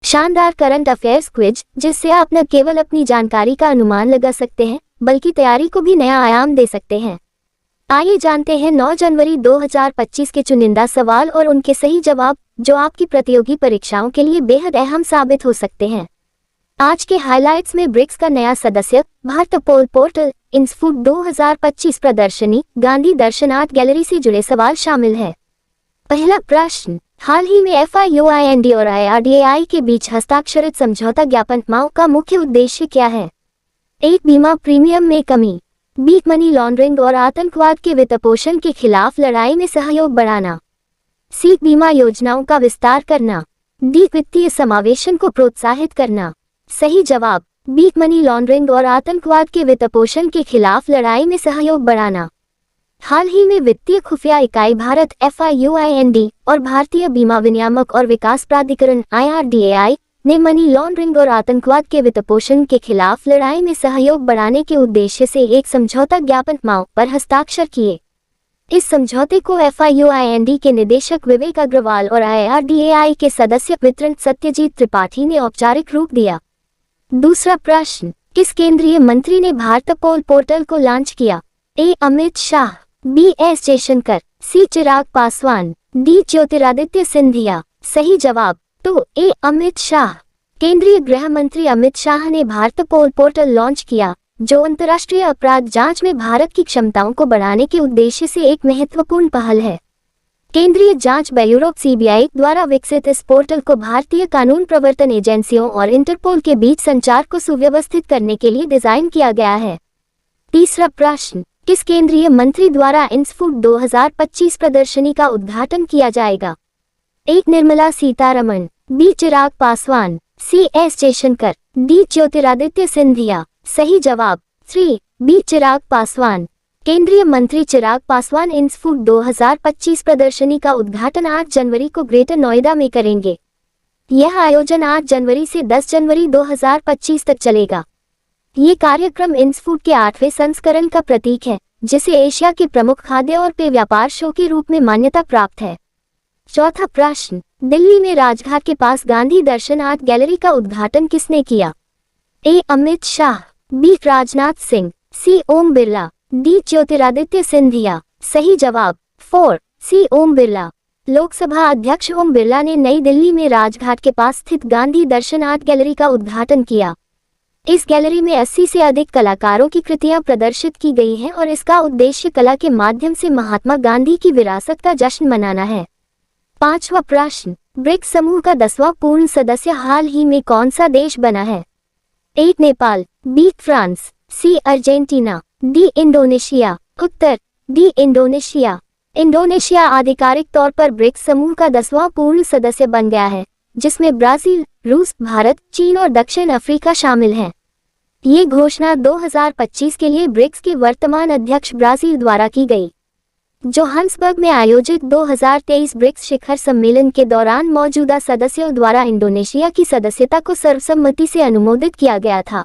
शानदार current affairs quiz जिससे आप न केवल अपनी जानकारी का अनुमान लगा सकते हैं बल्कि तैयारी को भी नया आयाम दे सकते हैं। आइए जानते हैं 9 जनवरी 2025 के चुनिंदा सवाल और उनके सही जवाब जो आपकी प्रतियोगी परीक्षाओं के लिए बेहद अहम साबित हो सकते हैं। आज के हाइलाइट्स में ब्रिक्स का नया सदस्य, भारत पोल पोर्टल, इंस्फूट 2025 प्रदर्शनी, गांधी दर्शन आर्ट गैलरी से जुड़े सवाल शामिल है। पहला प्रश्न, हाल ही में FIUIND और IRDAI के बीच हस्ताक्षरित समझौता ज्ञापन माओ का मुख्य उद्देश्य क्या है? 1. बीमा प्रीमियम में कमी, B. मनी लॉन्ड्रिंग और आतंकवाद के वित्तपोषण के खिलाफ लड़ाई में सहयोग बढ़ाना, C. बीमा योजनाओं का विस्तार करना, D. वित्तीय समावेशन को प्रोत्साहित करना। सही जवाब B. मनी लॉन्ड्रिंग और आतंकवाद के वित्तपोषण के खिलाफ लड़ाई में सहयोग बढ़ाना। हाल ही में वित्तीय खुफिया इकाई भारत FIUIND और भारतीय बीमा विनियामक और विकास प्राधिकरण IRDAI ने मनी लॉन्ड्रिंग और आतंकवाद के वित्तपोषण के खिलाफ लड़ाई में सहयोग बढ़ाने के उद्देश्य से एक समझौता ज्ञापन माओ पर हस्ताक्षर किए। इस समझौते को FIUIND के निदेशक विवेक अग्रवाल और IRDAI के सदस्य वितरण सत्यजीत त्रिपाठी ने औपचारिक रूप दिया। दूसरा प्रश्न, किस केंद्रीय मंत्री ने भारत पोल पोर्टल को लॉन्च किया? A. Amit Shah, B. S. Jaishankar, C. Chirag Paswan, D. Jyotiraditya Scindia. सही जवाब तो A. अमित शाह। केंद्रीय गृह मंत्री अमित शाह ने भारत पोल पोर्टल लॉन्च किया जो अंतर्राष्ट्रीय अपराध जांच में भारत की क्षमताओं को बढ़ाने के उद्देश्य से एक महत्वपूर्ण पहल है। केंद्रीय जांच ब्यूरो CBI द्वारा विकसित इस पोर्टल को भारतीय कानून प्रवर्तन एजेंसियों और इंटरपोल के बीच संचार को सुव्यवस्थित करने के लिए डिजाइन किया गया है। तीसरा प्रश्न, किस केंद्रीय मंत्री द्वारा इंस्फूट 2025 प्रदर्शनी का उद्घाटन किया जाएगा? 1. Nirmala Sitharaman, B. Chirag Paswan, C. S. Jaishankar, D. Jyotiraditya Scindia. सही जवाब 3. B. चिराग पासवान। केंद्रीय मंत्री चिराग पासवान इंस्फूट 2025 प्रदर्शनी का उद्घाटन 8 जनवरी को ग्रेटर नोएडा में करेंगे। यह आयोजन 8 जनवरी से 10 जनवरी 2025 तक चलेगा। ये कार्यक्रम इंस्फूट के 8वें संस्करण का प्रतीक है जिसे एशिया के प्रमुख खाद्य और पेय व्यापार शो के रूप में मान्यता प्राप्त है। चौथा प्रश्न, दिल्ली में राजघाट के पास गांधी दर्शन आर्ट गैलरी का उद्घाटन किसने किया? A. Amit Shah, B. Rajnath Singh, C. Om Birla, D. Jyotiraditya Scindia. सही जवाब 4. C. ओम बिरला। लोकसभा अध्यक्ष ओम बिरला ने नई दिल्ली में राजघाट के पास स्थित गांधी दर्शन आर्ट गैलरी का उद्घाटन किया। इस गैलरी में 80 से अधिक कलाकारों की कृतियां प्रदर्शित की गई हैं और इसका उद्देश्य कला के माध्यम से महात्मा गांधी की विरासत का जश्न मनाना है। पांचवा प्रश्न, ब्रिक्स समूह का 10वां पूर्ण सदस्य हाल ही में कौन सा देश बना है? 1. Nepal, B. France, C. Argentina, D. Indonesia. उत्तर D. इंडोनेशिया। इंडोनेशिया आधिकारिक तौर पर ब्रिक्स समूह का 10वां पूर्ण सदस्य बन गया है जिसमें ब्राजील, रूस, भारत, चीन और दक्षिण अफ्रीका शामिल हैं। ये घोषणा 2025 के लिए ब्रिक्स के वर्तमान अध्यक्ष ब्राजील द्वारा की गई। जोहान्सबर्ग में आयोजित 2023 ब्रिक्स शिखर सम्मेलन के दौरान मौजूदा सदस्यों द्वारा इंडोनेशिया की सदस्यता को सर्वसम्मति से अनुमोदित किया गया था।